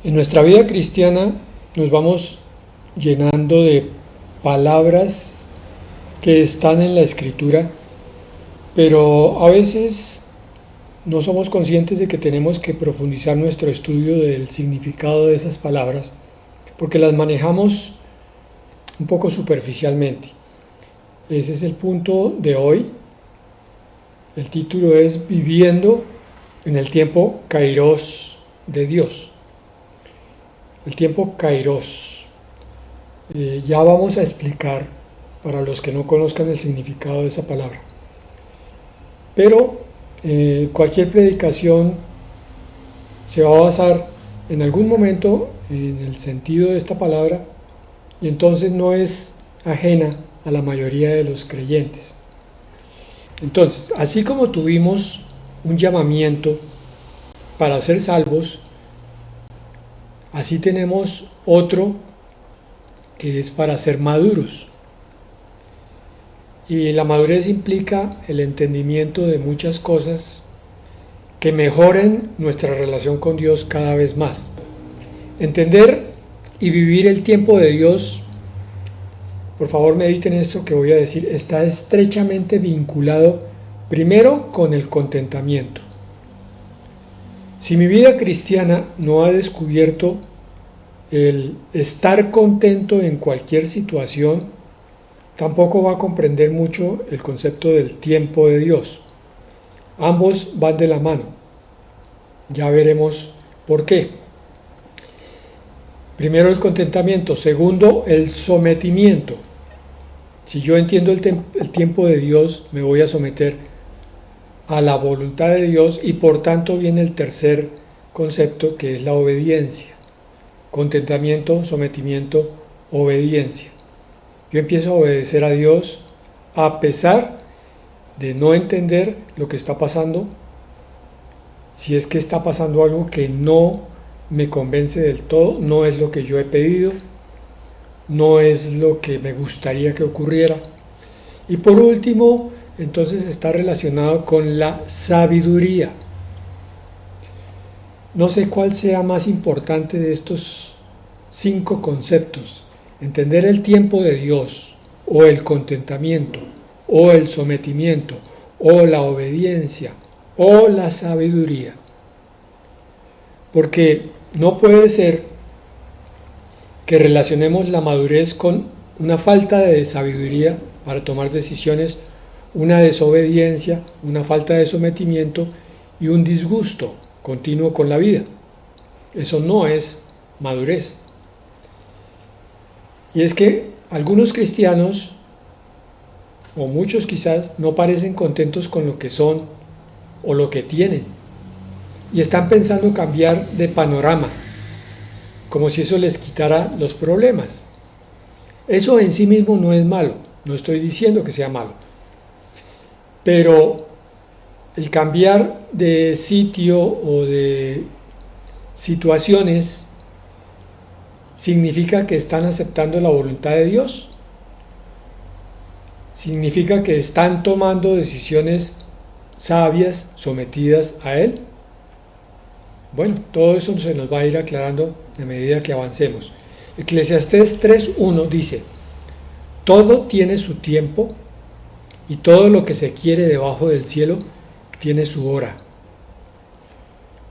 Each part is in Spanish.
En nuestra vida cristiana nos vamos llenando de palabras que están en la Escritura, pero a veces no somos conscientes de que tenemos que profundizar nuestro estudio del significado de esas palabras, porque las manejamos un poco superficialmente. Ese es el punto de hoy. El título es Viviendo en el tiempo Kairos de Dios. El tiempo Kairos. Ya vamos a explicar para los que no conozcan el significado de esa palabra. Pero cualquier predicación se va a basar en algún momento en el sentido de esta palabra y entonces no es ajena a la mayoría de los creyentes. Entonces, así como tuvimos un llamamiento para ser salvos, así tenemos otro que es para ser maduros. Y la madurez implica el entendimiento de muchas cosas que mejoren nuestra relación con Dios cada vez más. Entender y vivir el tiempo de Dios, por favor mediten esto que voy a decir, está estrechamente vinculado primero con el contentamiento. Si mi vida cristiana no ha descubierto el estar contento en cualquier situación, tampoco va a comprender mucho el concepto del tiempo de Dios. Ambos van de la mano. Ya veremos por qué. Primero el contentamiento, segundo el sometimiento. Si yo entiendo el tiempo de Dios, me voy a someter a la voluntad de Dios y por tanto viene el tercer concepto que es la obediencia. Contentamiento, sometimiento, obediencia. Yo empiezo a obedecer a Dios a pesar de no entender lo que está pasando, si es que está pasando algo que no me convence del todo, no es lo que yo he pedido, no es lo que me gustaría que ocurriera. Y por último, entonces está relacionado con la sabiduría. No sé cuál sea más importante de estos 5 conceptos: entender el tiempo de Dios, o el contentamiento, o el sometimiento, o la obediencia, o la sabiduría. Porque no puede ser que relacionemos la madurez con una falta de sabiduría para tomar decisiones, una desobediencia, una falta de sometimiento y un disgusto continuo con la vida. Eso no es madurez. Y es que algunos cristianos, o muchos quizás, no parecen contentos con lo que son o lo que tienen. Y están pensando cambiar de panorama, como si eso les quitara los problemas. Eso en sí mismo no es malo, no estoy diciendo que sea malo. Pero el cambiar de sitio o de situaciones significa que están aceptando la voluntad de Dios. Significa que están tomando decisiones sabias, sometidas a Él. Bueno, todo eso se nos va a ir aclarando a medida que avancemos. Eclesiastés 3:1 dice: todo tiene su tiempo y todo lo que se quiere debajo del cielo tiene su hora.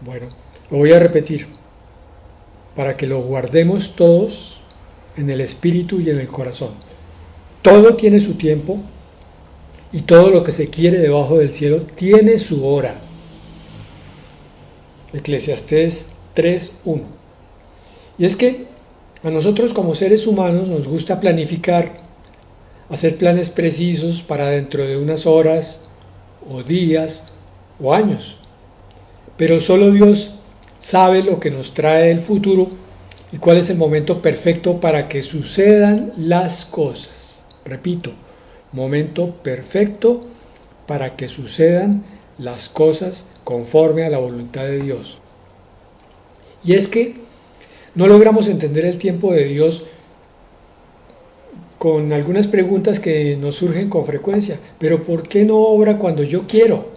Bueno, lo voy a repetir para que lo guardemos todos en el espíritu y en el corazón. Todo tiene su tiempo y todo lo que se quiere debajo del cielo tiene su hora. Eclesiastés 3:1. Y es que a nosotros como seres humanos nos gusta planificar, hacer planes precisos para dentro de unas horas o días o años. Pero solo Dios sabe lo que nos trae el futuro y cuál es el momento perfecto para que sucedan las cosas. Repito, momento perfecto para que sucedan las cosas conforme a la voluntad de Dios. Y es que no logramos entender el tiempo de Dios con algunas preguntas que nos surgen con frecuencia. ¿Pero por qué no obra cuando yo quiero?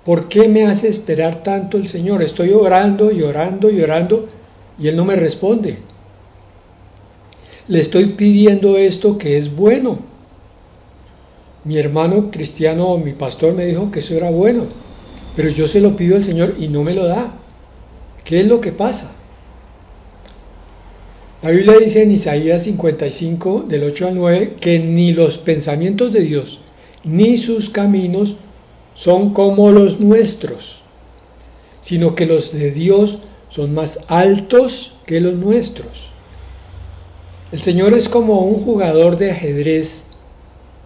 ¿Por qué me hace esperar tanto el Señor? Estoy orando y orando y orando y Él no me responde. Le estoy pidiendo esto que es bueno. Mi hermano cristiano o mi pastor me dijo que eso era bueno, pero yo se lo pido al Señor y no me lo da. ¿Qué es lo que pasa? La Biblia dice en Isaías 55, del 8 al 9, que ni los pensamientos de Dios, ni sus caminos son como los nuestros, sino que los de Dios son más altos que los nuestros. El Señor es como un jugador de ajedrez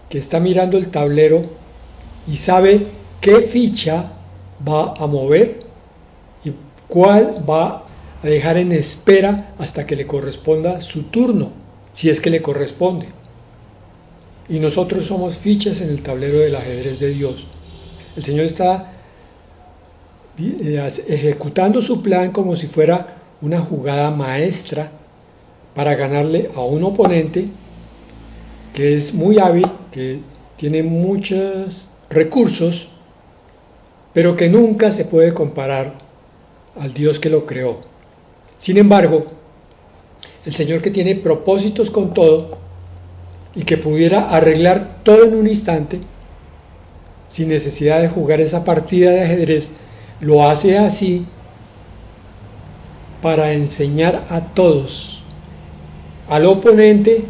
que está mirando el tablero y sabe qué ficha va a mover y cuál va a dejar en espera hasta que le corresponda su turno, si es que le corresponde. Y nosotros somos fichas en el tablero del ajedrez de Dios. El Señor está ejecutando su plan como si fuera una jugada maestra para ganarle a un oponente que es muy hábil, que tiene muchos recursos, pero que nunca se puede comparar al Dios que lo creó. Sin embargo, el Señor, que tiene propósitos con todo y que pudiera arreglar todo en un instante, sin necesidad de jugar esa partida de ajedrez, lo hace así para enseñar a todos, al oponente,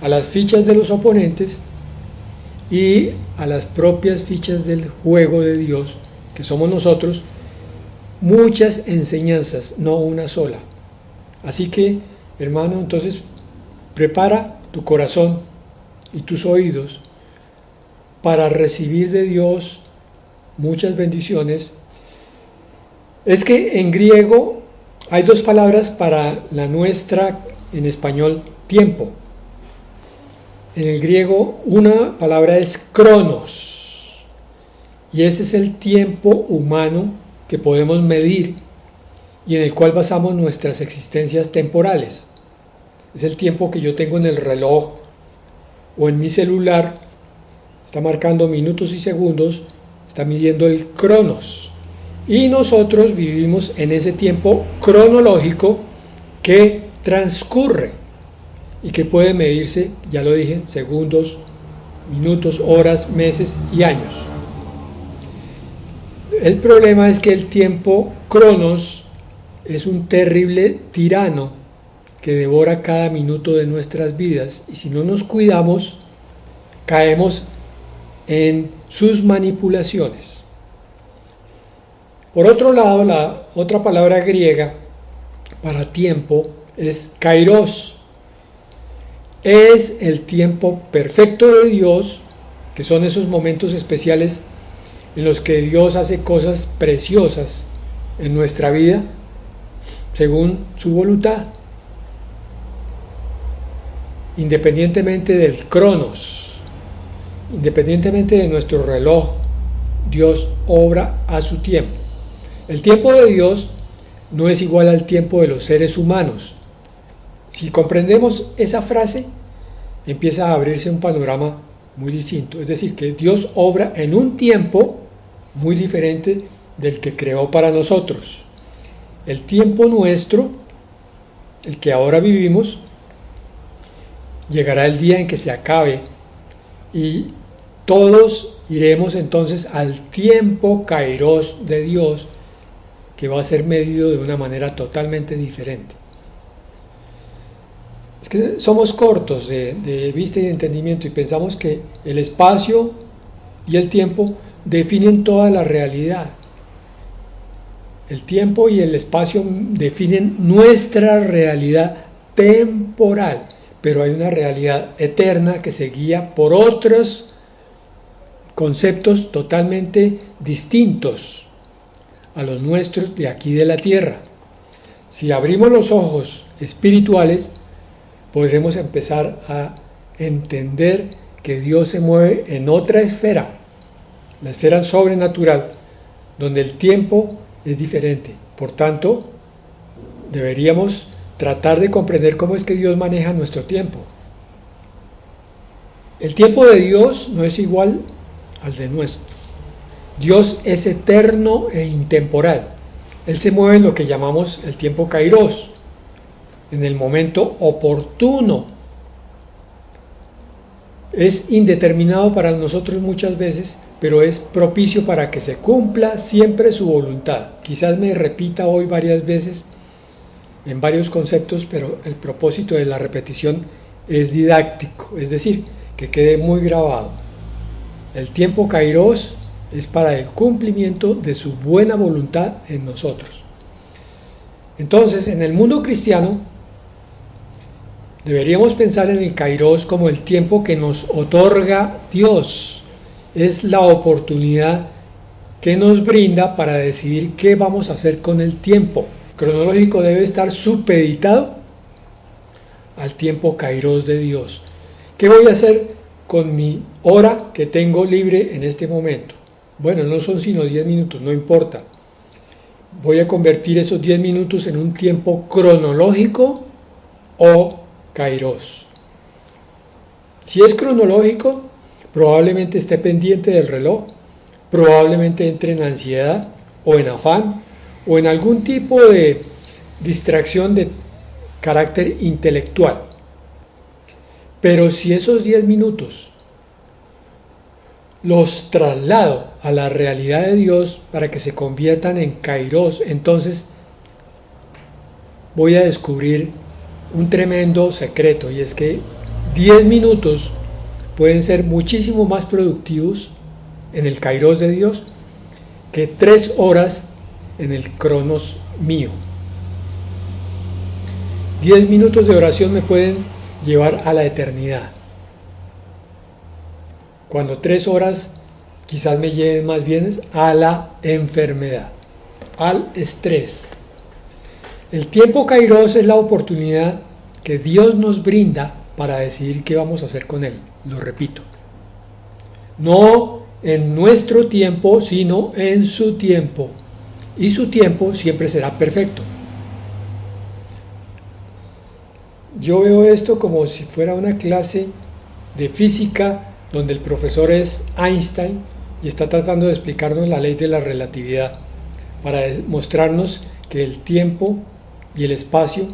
a las fichas de los oponentes y a las propias fichas del juego de Dios, que somos nosotros, muchas enseñanzas, no una sola. Así que, hermano, entonces prepara tu corazón y tus oídos para recibir de Dios muchas bendiciones. Es que en griego hay dos palabras para la nuestra, en español, tiempo. En el griego una palabra es cronos, y ese es el tiempo humano que podemos medir y en el cual basamos nuestras existencias temporales. Es el tiempo que yo tengo en el reloj o en mi celular, está marcando minutos y segundos, está midiendo el cronos. Y nosotros vivimos en ese tiempo cronológico que transcurre y que puede medirse, ya lo dije, segundos, minutos, horas, meses y años. El problema es que el tiempo cronos es un terrible tirano que devora cada minuto de nuestras vidas, y si no nos cuidamos, caemos en sus manipulaciones. Por otro lado, la otra palabra griega para tiempo es kairos. Es el tiempo perfecto de Dios, que son esos momentos especiales en los que Dios hace cosas preciosas en nuestra vida según su voluntad, independientemente del cronos, independientemente de nuestro reloj. Dios obra a su tiempo. El tiempo de Dios no es igual al tiempo de los seres humanos. Si comprendemos esa frase, empieza a abrirse un panorama muy distinto. Es decir, que Dios obra en un tiempo muy diferente del que creó para nosotros. El tiempo nuestro, el que ahora vivimos, llegará el día en que se acabe y todos iremos entonces al tiempo kairos de Dios, que va a ser medido de una manera totalmente diferente. Es que somos cortos de vista y de entendimiento y pensamos que el espacio y el tiempo definen toda la realidad. El tiempo y el espacio definen nuestra realidad temporal, pero hay una realidad eterna que se guía por otros conceptos totalmente distintos a los nuestros de aquí de la tierra. Si abrimos los ojos espirituales, podremos empezar a entender que Dios se mueve en otra esfera, la esfera sobrenatural, donde el tiempo es diferente. Por tanto, deberíamos tratar de comprender cómo es que Dios maneja nuestro tiempo. El tiempo de Dios no es igual al de nuestro. Dios es eterno e intemporal. Él se mueve en lo que llamamos el tiempo kairos, en el momento oportuno. Es indeterminado para nosotros muchas veces, pero es propicio para que se cumpla siempre su voluntad. Quizás me repita hoy varias veces en varios conceptos, pero el propósito de la repetición es didáctico, es decir, que quede muy grabado. El tiempo kairos es para el cumplimiento de su buena voluntad en nosotros. Entonces, en el mundo cristiano, deberíamos pensar en el kairos como el tiempo que nos otorga Dios. Es la oportunidad que nos brinda para decidir qué vamos a hacer con el tiempo. El cronológico debe estar supeditado al tiempo kairos de Dios. ¿Qué voy a hacer con mi hora que tengo libre en este momento? Bueno, no son sino 10 minutos, no importa. Voy a convertir esos 10 minutos en un tiempo cronológico o kairos. Si es cronológico, probablemente esté pendiente del reloj, probablemente entre en ansiedad o en afán o en algún tipo de distracción de carácter intelectual. Pero si esos 10 minutos los traslado a la realidad de Dios para que se conviertan en kairos, entonces voy a descubrir un tremendo secreto, y es que 10 minutos pueden ser muchísimo más productivos en el kairos de Dios que 3 horas en el cronos mío. 10 minutos de oración me pueden llevar a la eternidad, cuando 3 horas quizás me lleven más bien a la enfermedad, al estrés. El tiempo kairos es la oportunidad que Dios nos brinda para decidir qué vamos a hacer con él. Lo repito, no en nuestro tiempo, sino en su tiempo, y su tiempo siempre será perfecto. Yo veo esto como si fuera una clase de física donde el profesor es Einstein y está tratando de explicarnos la ley de la relatividad para mostrarnos que el tiempo y el espacio,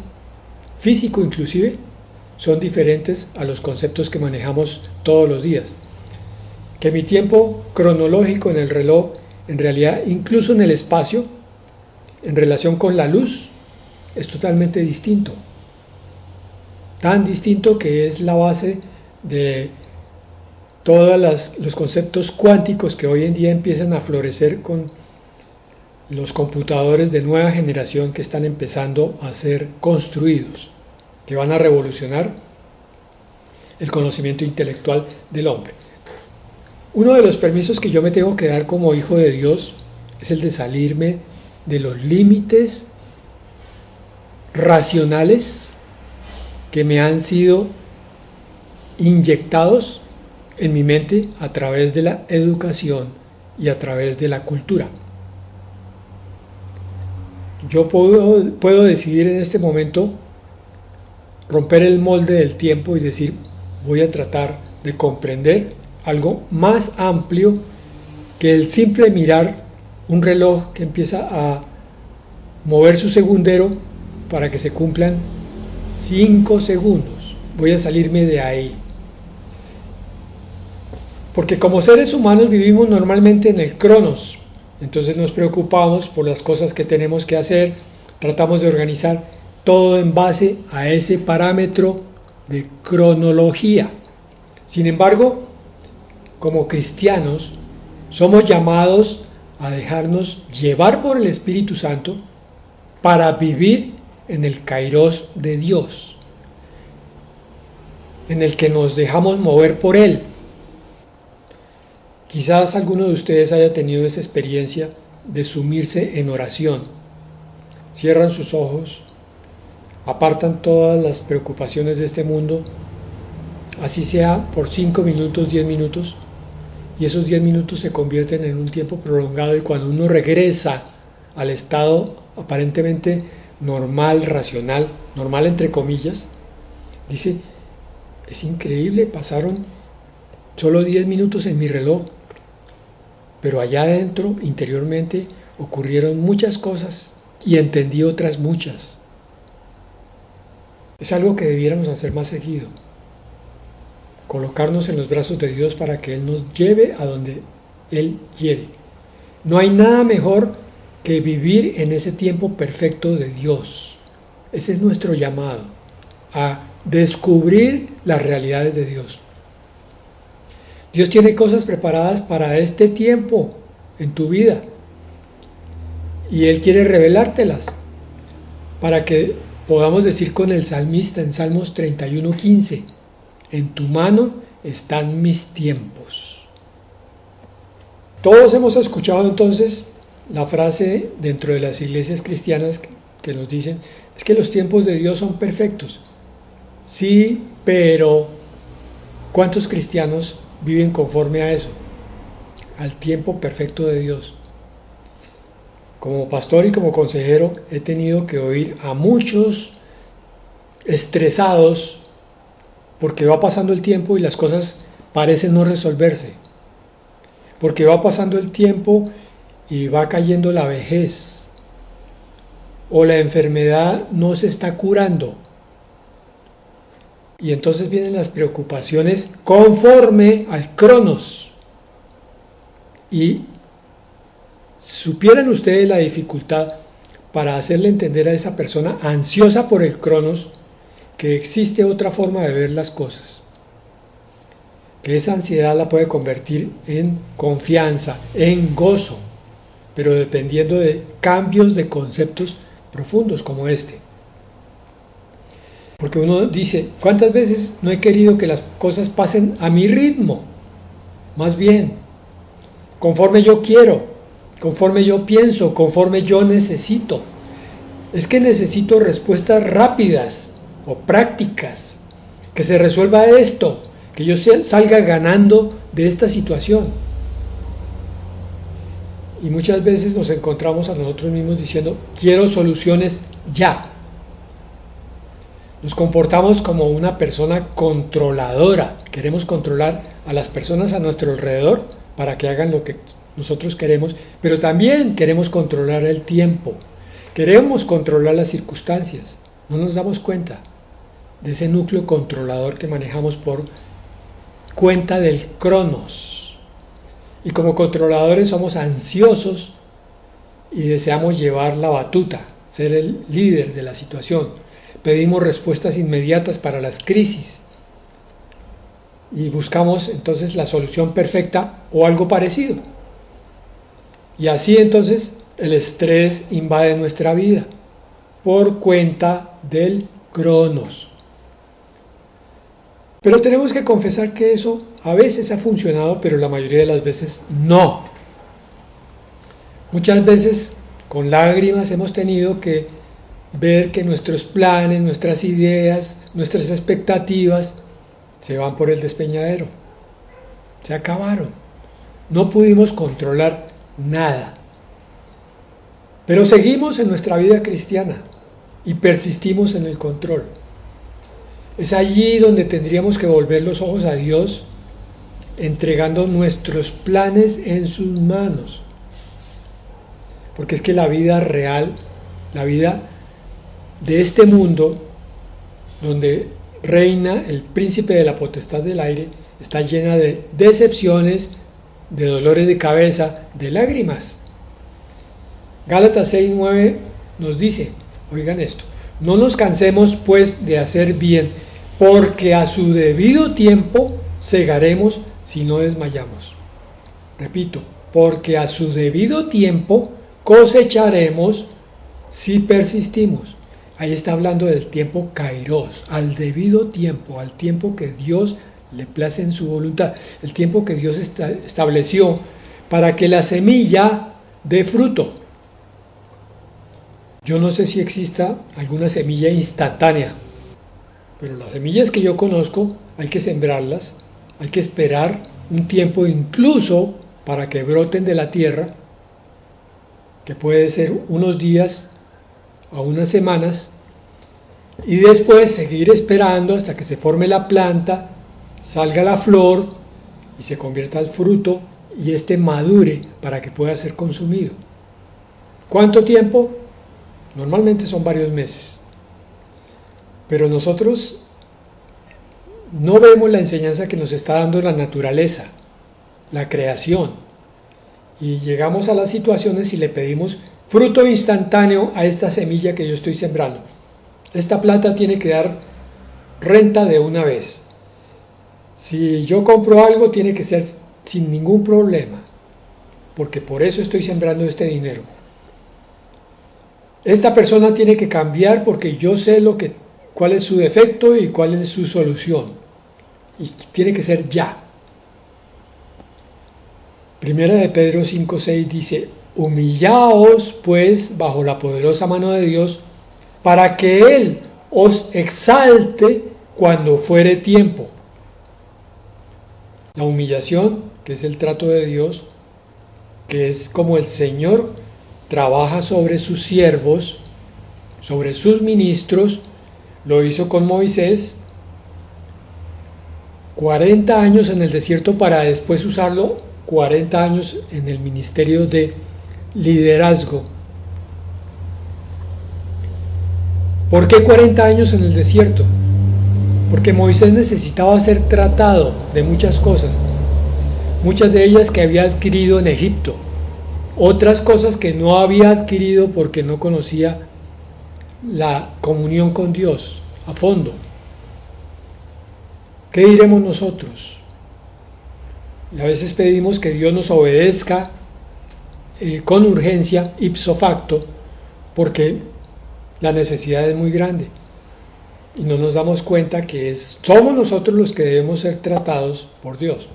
físico inclusive, son diferentes a los conceptos que manejamos todos los días. Que mi tiempo cronológico en el reloj, en realidad incluso en el espacio, en relación con la luz, es totalmente distinto. Tan distinto que es la base de todos los conceptos cuánticos que hoy en día empiezan a florecer con los computadores de nueva generación que están empezando a ser construidos, que van a revolucionar el conocimiento intelectual del hombre. Uno de los permisos que yo me tengo que dar como hijo de Dios es el de salirme de los límites racionales que me han sido inyectados en mi mente a través de la educación y a través de la cultura. Yo puedo decidir en este momento romper el molde del tiempo y decir, voy a tratar de comprender algo más amplio que el simple mirar un reloj que empieza a mover su segundero para que se cumplan 5 segundos. Voy a salirme de ahí. Porque como seres humanos vivimos normalmente en el cronos, entonces nos preocupamos por las cosas que tenemos que hacer, tratamos de organizar todo en base a ese parámetro de cronología. Sin embargo, como cristianos, somos llamados a dejarnos llevar por el Espíritu Santo para vivir en el kairos de Dios, en el que nos dejamos mover por Él. Quizás alguno de ustedes haya tenido esa experiencia de sumirse en oración. Cierran sus ojos, apartan todas las preocupaciones de este mundo, así sea por 5 minutos, 10 minutos, y esos 10 minutos se convierten en un tiempo prolongado, y cuando uno regresa al estado aparentemente normal, racional, normal entre comillas, dice, es increíble, pasaron solo 10 minutos en mi reloj, pero allá adentro, interiormente, ocurrieron muchas cosas y entendí otras muchas. Es algo que debiéramos hacer más seguido. Colocarnos en los brazos de Dios para que Él nos lleve a donde Él quiere. No hay nada mejor que vivir en ese tiempo perfecto de Dios. Ese es nuestro llamado, a descubrir las realidades de Dios. Dios tiene cosas preparadas para este tiempo en tu vida y Él quiere revelártelas para que podamos decir con el salmista en Salmos 31:15, en tu mano están mis tiempos. Todos hemos escuchado entonces la frase dentro de las iglesias cristianas que nos dicen, es que los tiempos de Dios son perfectos. Sí, pero ¿cuántos cristianos viven conforme a eso? Al tiempo perfecto de Dios. Como pastor y como consejero he tenido que oír a muchos estresados porque va pasando el tiempo y las cosas parecen no resolverse. Porque va pasando el tiempo y va cayendo la vejez. O la enfermedad no se está curando. Y entonces vienen las preocupaciones conforme al Cronos. Y supieran ustedes la dificultad para hacerle entender a esa persona ansiosa por el Cronos que existe otra forma de ver las cosas. Que esa ansiedad la puede convertir en confianza, en gozo, pero dependiendo de cambios de conceptos profundos como este. Porque uno dice, ¿cuántas veces no he querido que las cosas pasen a mi ritmo? Más bien, conforme yo quiero, conforme yo pienso, conforme yo necesito. Es que necesito respuestas rápidas o prácticas, que se resuelva esto, que yo salga ganando de esta situación. Y muchas veces nos encontramos a nosotros mismos diciendo, quiero soluciones ya. Nos comportamos como una persona controladora. Queremos controlar a las personas a nuestro alrededor para que hagan lo que nosotros queremos, pero también queremos controlar el tiempo. Queremos controlar las circunstancias. No nos damos cuenta de ese núcleo controlador que manejamos por cuenta del Cronos. Y como controladores somos ansiosos y deseamos llevar la batuta, ser el líder de la situación. Pedimos respuestas inmediatas para las crisis y buscamos entonces la solución perfecta o algo parecido. Y así entonces el estrés invade nuestra vida por cuenta del Cronos. Pero tenemos que confesar que eso a veces ha funcionado, pero la mayoría de las veces no. Muchas veces con lágrimas hemos tenido que ver que nuestros planes, nuestras ideas, nuestras expectativas se van por el despeñadero. Se acabaron. No pudimos controlar nada. Pero seguimos en nuestra vida cristiana y persistimos en el control. Es allí donde tendríamos que volver los ojos a Dios, entregando nuestros planes en sus manos. Porque es que la vida real, la vida de este mundo, donde reina el príncipe de la potestad del aire, está llena de decepciones, de dolores de cabeza, de lágrimas. Gálatas 6:9 nos dice, oigan esto, no nos cansemos pues de hacer bien, porque a su debido tiempo segaremos si no desmayamos. Repito, porque a su debido tiempo cosecharemos si persistimos. Ahí está hablando del tiempo kairos, al debido tiempo, al tiempo que Dios le place en su voluntad, el tiempo que Dios estableció para que la semilla dé fruto. Yo no sé si exista alguna semilla instantánea, pero las semillas que yo conozco hay que sembrarlas, hay que esperar un tiempo incluso para que broten de la tierra, que puede ser unos días a unas semanas, y después seguir esperando hasta que se forme la planta, salga la flor y se convierta al fruto y este madure para que pueda ser consumido. ¿Cuánto tiempo? Normalmente son varios meses. Pero nosotros no vemos la enseñanza que nos está dando la naturaleza, la creación. Y llegamos a las situaciones y le pedimos fruto instantáneo a esta semilla que yo estoy sembrando. Esta plata tiene que dar renta de una vez. Si yo compro algo, tiene que ser sin ningún problema, porque por eso estoy sembrando este dinero. Esta persona tiene que cambiar porque yo sé cuál es su defecto y cuál es su solución. Y tiene que ser ya. Primera de Pedro 5:6 dice: humillaos pues bajo la poderosa mano de Dios, para que Él os exalte cuando fuere tiempo. La humillación, que es el trato de Dios, que es como el Señor trabaja sobre sus siervos, sobre sus ministros, lo hizo con Moisés, 40 años en el desierto para después usarlo 40 años en el ministerio de liderazgo. ¿Por qué 40 años en el desierto? Porque Moisés necesitaba ser tratado de muchas cosas, muchas de ellas que había adquirido en Egipto, otras cosas que no había adquirido porque no conocía la comunión con Dios a fondo. ¿Qué diremos nosotros? Y a veces pedimos que Dios nos obedezca con urgencia, ipso facto, porque la necesidad es muy grande. Y no nos damos cuenta que somos nosotros los que debemos ser tratados por Dios.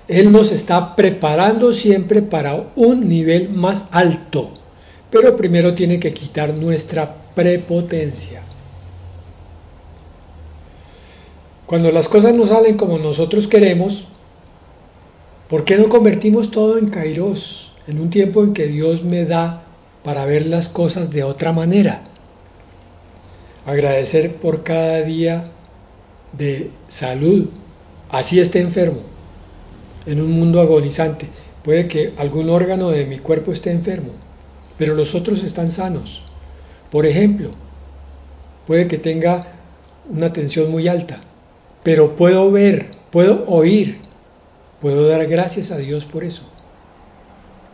Él nos está preparando siempre para un nivel más alto, pero primero tiene que quitar nuestra prepotencia. Cuando las cosas no salen como nosotros queremos, ¿por qué no convertimos todo en kairos, en un tiempo en que Dios me da para ver las cosas de otra manera? Agradecer por cada día de salud, así esté enfermo, en un mundo agonizante. Puede que algún órgano de mi cuerpo esté enfermo, pero los otros están sanos. Por ejemplo, puede que tenga una tensión muy alta, pero puedo ver, puedo oír, puedo dar gracias a Dios por eso.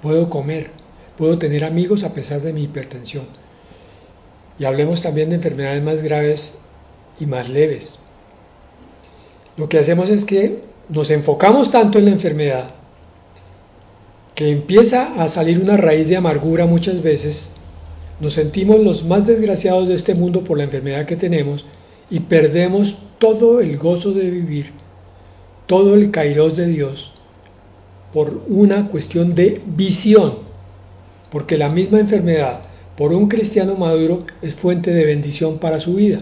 Puedo comer, puedo tener amigos a pesar de mi hipertensión. Y hablemos también de enfermedades más graves y más leves. Lo que hacemos es que nos enfocamos tanto en la enfermedad que empieza a salir una raíz de amargura muchas veces. Nos sentimos los más desgraciados de este mundo por la enfermedad que tenemos y perdemos todo el gozo de vivir, todo el kairos de Dios por una cuestión de visión, porque la misma enfermedad por un cristiano maduro es fuente de bendición para su vida.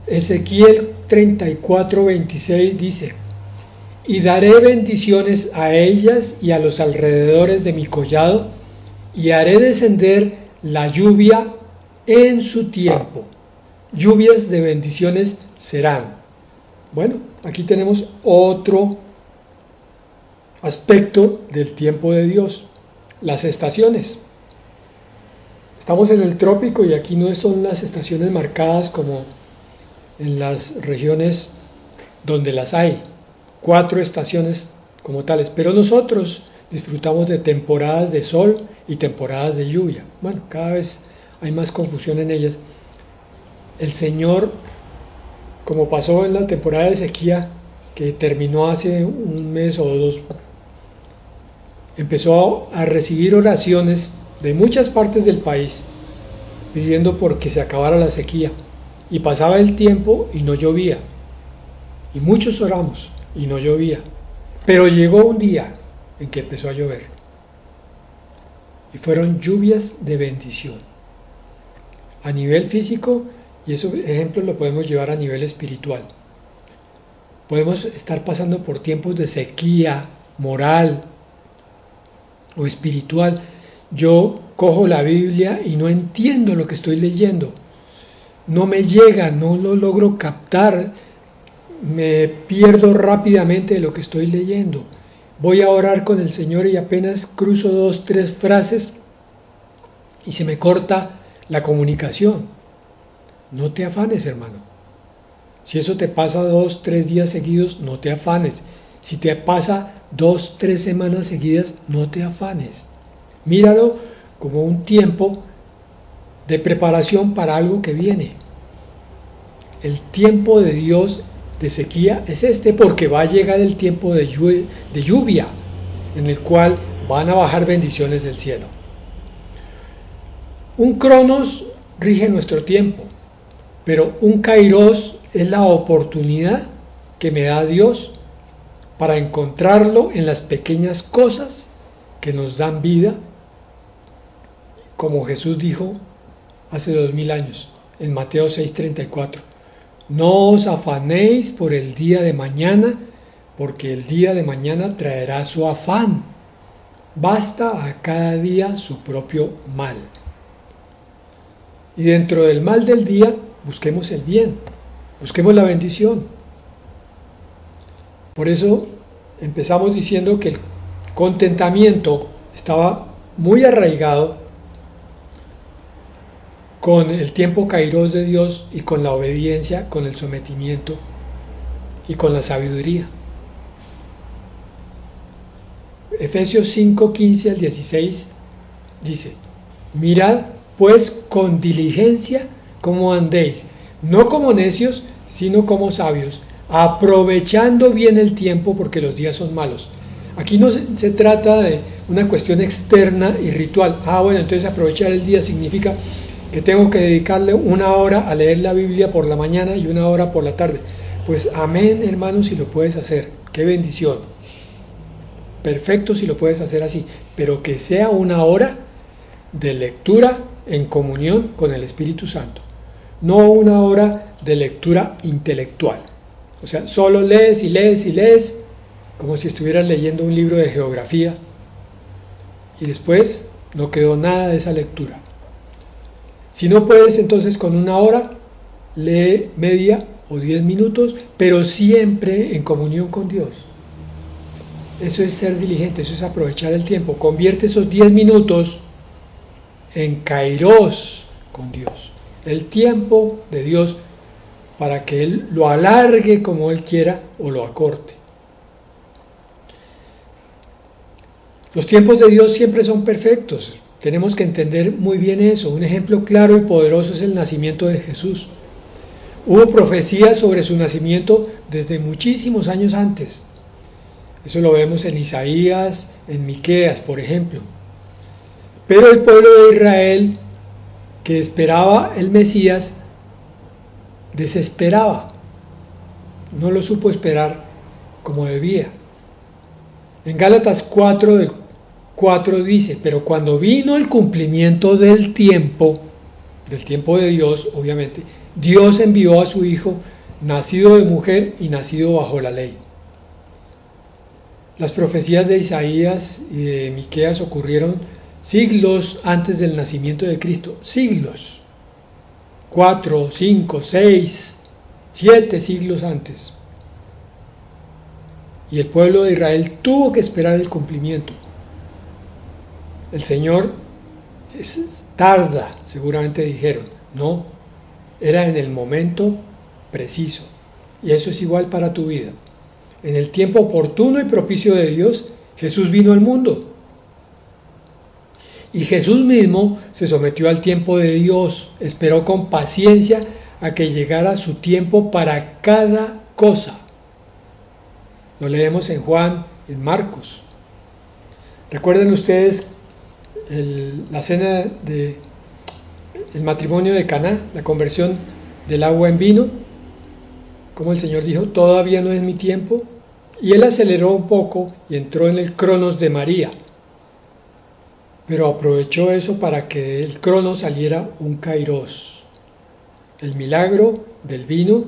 Ezequiel 34:26 dice: y daré bendiciones a ellas y a los alrededores de mi collado, y haré descender la lluvia en su tiempo. Lluvias de bendiciones serán. Bueno, aquí tenemos otro aspecto del tiempo de Dios. Las estaciones. Estamos en el trópico y aquí no son las estaciones marcadas como en las regiones donde las hay, 4 estaciones como tales, pero nosotros disfrutamos de temporadas de sol y temporadas de lluvia. Bueno, cada vez hay más confusión en ellas. El Señor, como pasó en la temporada de sequía que terminó hace un mes o 2, empezó a recibir oraciones de muchas partes del país pidiendo por que se acabara la sequía, y pasaba el tiempo y no llovía, y muchos oramos y no llovía, pero llegó un día en que empezó a llover y fueron lluvias de bendición a nivel físico, y esos ejemplos lo podemos llevar a nivel espiritual. Podemos estar pasando por tiempos de sequía moral o espiritual. Yo cojo la Biblia y no entiendo lo que estoy leyendo, no me llega, no lo logro captar, me pierdo rápidamente de lo que estoy leyendo. voy a orar con el Señor y apenas cruzo 2, 3 frases y se me corta la comunicación. No te afanes, hermano. Si eso te pasa 2, 3 días seguidos, no te afanes. Si te pasa 2, 3 semanas seguidas, no te afanes. Míralo como un tiempo de preparación para algo que viene. El tiempo de Dios de sequía es porque va a llegar el tiempo de lluvia, en el cual van a bajar bendiciones del cielo. Un cronos rige nuestro tiempo, pero un kairos es la oportunidad que me da Dios para encontrarlo en las pequeñas cosas que nos dan vida, como Jesús dijo hace 2000 años, en Mateo 6:34. No os afanéis por el día de mañana, porque el día de mañana traerá su afán. Basta a cada día su propio mal. Y dentro del mal del día, busquemos el bien, busquemos la bendición. Por eso empezamos diciendo que el contentamiento estaba muy arraigado con el tiempo kairos de Dios y con la obediencia, con el sometimiento y con la sabiduría. Efesios 5:15 al 16 dice: mirad pues con diligencia cómo andéis, no como necios, sino como sabios, aprovechando bien el tiempo, porque los días son malos. Aquí no se trata de una cuestión externa y ritual. Bueno, entonces aprovechar el día significa que tengo que dedicarle 1 hora a leer la Biblia por la mañana y 1 hora por la tarde. Pues amén, hermano, si lo puedes hacer. Qué bendición. Perfecto si lo puedes hacer así, pero que sea 1 hora de lectura en comunión con el Espíritu Santo, no 1 hora de lectura intelectual. O sea, solo lees y lees y lees, como si estuvieras leyendo un libro de geografía, y después no quedó nada de esa lectura. Si no puedes, entonces con 1 hora, lee media o 10 minutos, pero siempre en comunión con Dios. Eso es ser diligente, eso es aprovechar el tiempo. Convierte esos 10 minutos en kairos con Dios, el tiempo de Dios, para que Él lo alargue como Él quiera o lo acorte. Los tiempos de Dios siempre son perfectos. Tenemos que entender muy bien eso. Un ejemplo claro y poderoso es el nacimiento de Jesús. Hubo profecías sobre su nacimiento desde muchísimos años antes. Eso lo vemos en Isaías, en Miqueas, por ejemplo. Pero el pueblo de Israel, que esperaba el Mesías, desesperaba. No lo supo esperar como debía. En Gálatas 4, del 4 dice: pero cuando vino el cumplimiento del tiempo de Dios, obviamente, Dios envió a su Hijo, nacido de mujer y nacido bajo la ley. Las profecías de Isaías y de Miqueas ocurrieron siglos antes del nacimiento de Cristo. Siglos. 4, 5, 6, 7 siglos antes. Y el pueblo de Israel tuvo que esperar el cumplimiento. El Señor tarda, seguramente dijeron. No, era en el momento preciso. Y eso es igual para tu vida. En el tiempo oportuno y propicio de Dios, Jesús vino al mundo. Y Jesús mismo se sometió al tiempo de Dios, esperó con paciencia a que llegara su tiempo para cada cosa. Lo leemos en Juan, en Marcos. ¿Recuerdan ustedes la cena del matrimonio de Caná, la conversión del agua en vino? Como el Señor dijo: todavía no es mi tiempo. Y Él aceleró un poco y entró en el cronos de María. Pero aprovechó eso para que del cronos saliera un kairos, el milagro del vino,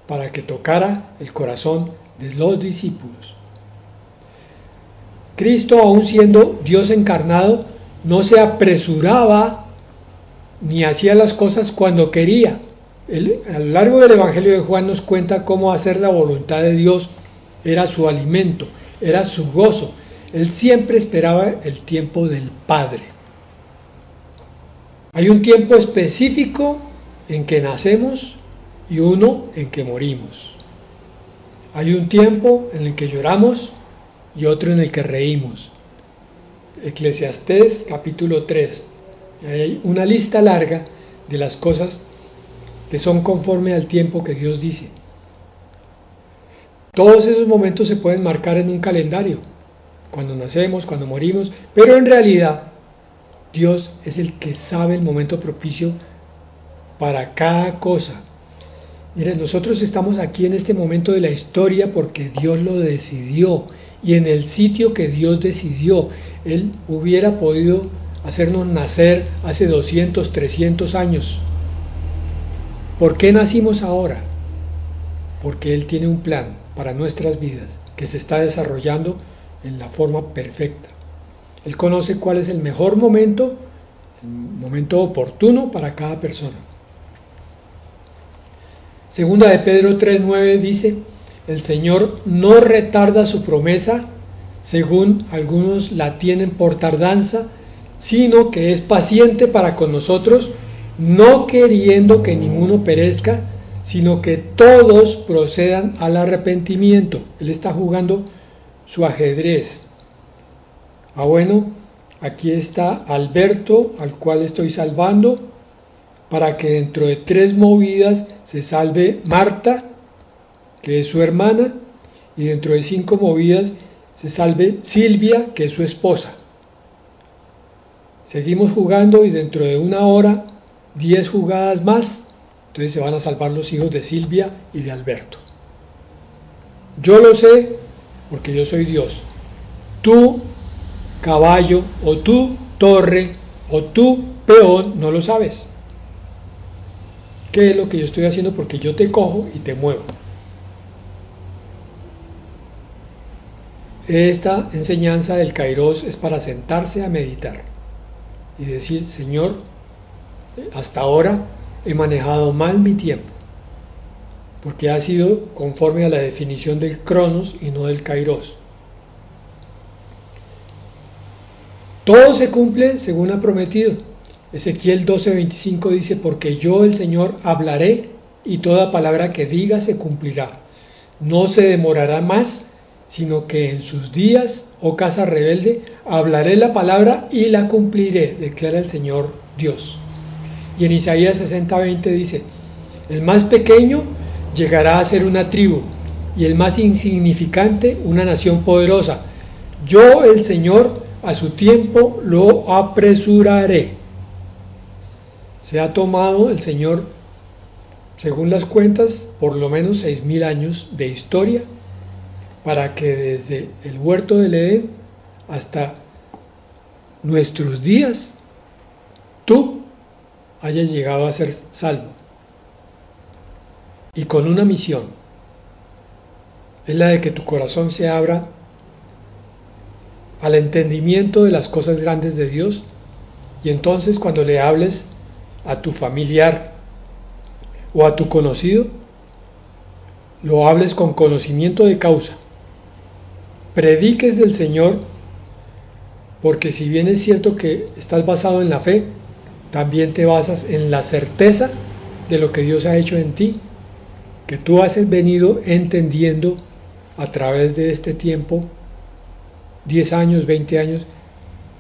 para que tocara el corazón de los discípulos. Cristo, aun siendo Dios encarnado, no se apresuraba ni hacía las cosas cuando quería. A lo largo del Evangelio de Juan nos cuenta cómo hacer la voluntad de Dios era su alimento. era su gozo. Él siempre esperaba el tiempo del Padre. Hay un tiempo específico en que nacemos y uno en que morimos. Hay un tiempo en el que lloramos y otro en el que reímos. Eclesiastés capítulo 3. Hay una lista larga de las cosas que son conforme al tiempo que Dios dice. Todos esos momentos se pueden marcar en un calendario, cuando nacemos, cuando morimos, pero en realidad Dios es el que sabe el momento propicio para cada cosa. Miren, nosotros estamos aquí en este momento de la historia porque Dios lo decidió y en el sitio que Dios decidió. Él hubiera podido hacernos nacer hace 200, 300 años. ¿Por qué nacimos ahora? Porque Él tiene un plan para nuestras vidas que se está desarrollando en la forma perfecta. Él conoce cuál es el mejor momento, el momento oportuno para cada persona. Segunda de Pedro 3:9 dice: el Señor no retarda su promesa, según algunos la tienen por tardanza, sino que es paciente para con nosotros, no queriendo que ninguno perezca, sino que todos procedan al arrepentimiento. Él está jugando su ajedrez. Bueno, aquí está Alberto, al cual estoy salvando, para que dentro de 3 movidas se salve Marta, que es su hermana, y dentro de 5 movidas se salve Silvia, que es su esposa. Seguimos jugando y dentro de 1 hora, 10 jugadas más, entonces se van a salvar los hijos de Silvia y de Alberto. Yo lo sé porque yo soy Dios. Tú, caballo, o tú, torre, o tú, peón, no lo sabes. ¿Qué es lo que yo estoy haciendo? Porque yo te cojo y te muevo. Esta enseñanza del Kairos es para sentarse a meditar y decir: Señor, hasta ahora he manejado mal mi tiempo, porque ha sido conforme a la definición del Cronos y no del Kairos. Todo se cumple según ha prometido. Ezequiel 12:25 dice: porque yo, el Señor, hablaré y toda palabra que diga se cumplirá. No se demorará más, sino que en sus días, oh casa rebelde, hablaré la palabra y la cumpliré, declara el Señor Dios. Y en Isaías 60:20 dice: el más pequeño llegará a ser una tribu, y el más insignificante una nación poderosa. Yo, el Señor, a su tiempo lo apresuraré. Se ha tomado el Señor, según las cuentas, por lo menos 6,000 años de historia para que desde el huerto del Edén hasta nuestros días tú hayas llegado a ser salvo. Y con una misión, es la de que tu corazón se abra al entendimiento de las cosas grandes de Dios, y entonces cuando le hables a tu familiar o a tu conocido, lo hables con conocimiento de causa. Prediques del Señor, porque si bien es cierto que estás basado en la fe, también te basas en la certeza de lo que Dios ha hecho en ti, que tú has venido entendiendo a través de este tiempo, 10 años, 20 años,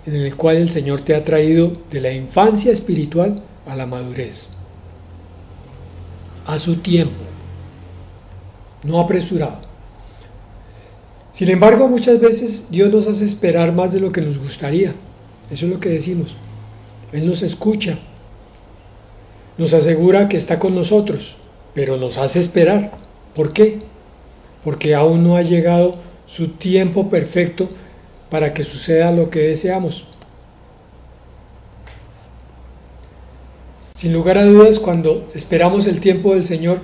en el cual el Señor te ha traído de la infancia espiritual a la madurez, a su tiempo, no apresurado. Sin embargo, muchas veces Dios nos hace esperar más de lo que nos gustaría. Eso es lo que decimos. Él nos escucha, nos asegura que está con nosotros, pero nos hace esperar. ¿Por qué? Porque aún no ha llegado su tiempo perfecto para que suceda lo que deseamos. Sin lugar a dudas, cuando esperamos el tiempo del Señor,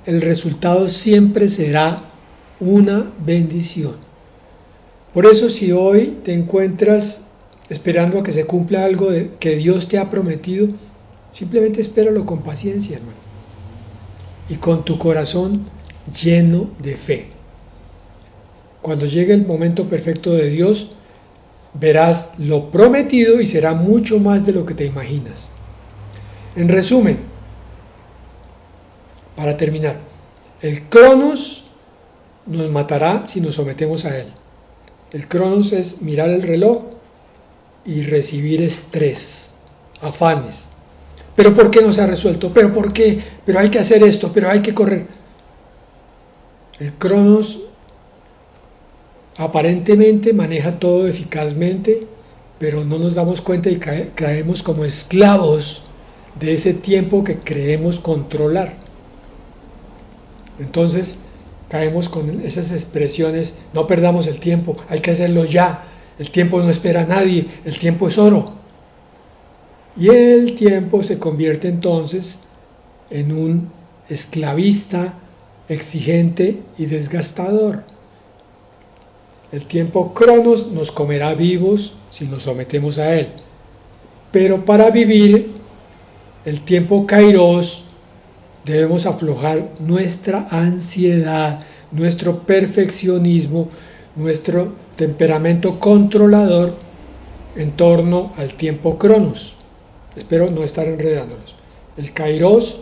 el resultado siempre será una bendición. Por eso, si hoy te encuentras esperando a que se cumpla algo que Dios te ha prometido, simplemente espéralo con paciencia, hermano, y con tu corazón lleno de fe. Cuando llegue el momento perfecto de Dios, verás lo prometido y será mucho más de lo que te imaginas. En resumen, para terminar, el Cronos nos matará si nos sometemos a él. El Cronos es mirar el reloj y recibir estrés, afanes. ¿Pero por qué no se ha resuelto? ¿Pero por qué? ¿Pero hay que hacer esto? ¿Pero hay que correr? El Cronos aparentemente maneja todo eficazmente, pero no nos damos cuenta y caemos como esclavos de ese tiempo que creemos controlar. Entonces caemos con esas expresiones: no perdamos el tiempo, hay que hacerlo ya, el tiempo no espera a nadie, el tiempo es oro. Y el tiempo se convierte entonces en un esclavista exigente y desgastador. El tiempo Cronos nos comerá vivos si nos sometemos a él. Pero para vivir el tiempo Kairos debemos aflojar nuestra ansiedad, nuestro perfeccionismo, nuestro temperamento controlador en torno al tiempo Cronos. Espero no estar enredándolos. El Kairos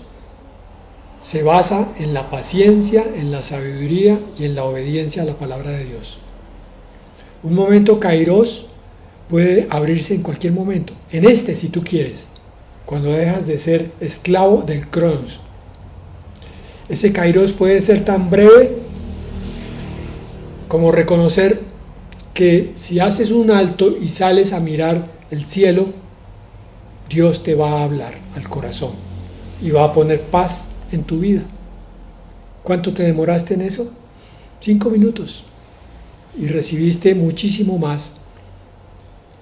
se basa en la paciencia, en la sabiduría y en la obediencia a la palabra de Dios. Un momento Kairos puede abrirse en cualquier momento. En este, si tú quieres, cuando dejas de ser esclavo del Cronos. Ese Kairos puede ser tan breve como reconocer que si haces un alto y sales a mirar el cielo, Dios te va a hablar al corazón y va a poner paz en tu vida. ¿Cuánto te demoraste en eso? 5 minutos. Y recibiste muchísimo más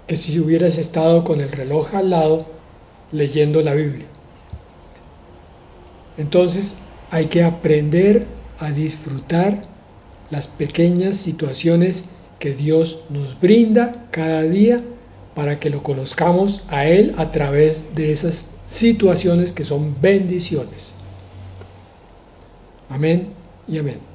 que si hubieras estado con el reloj al lado leyendo la Biblia. Entonces hay que aprender a disfrutar las pequeñas situaciones que Dios nos brinda cada día para que lo conozcamos a Él a través de esas situaciones que son bendiciones. Amén y amén.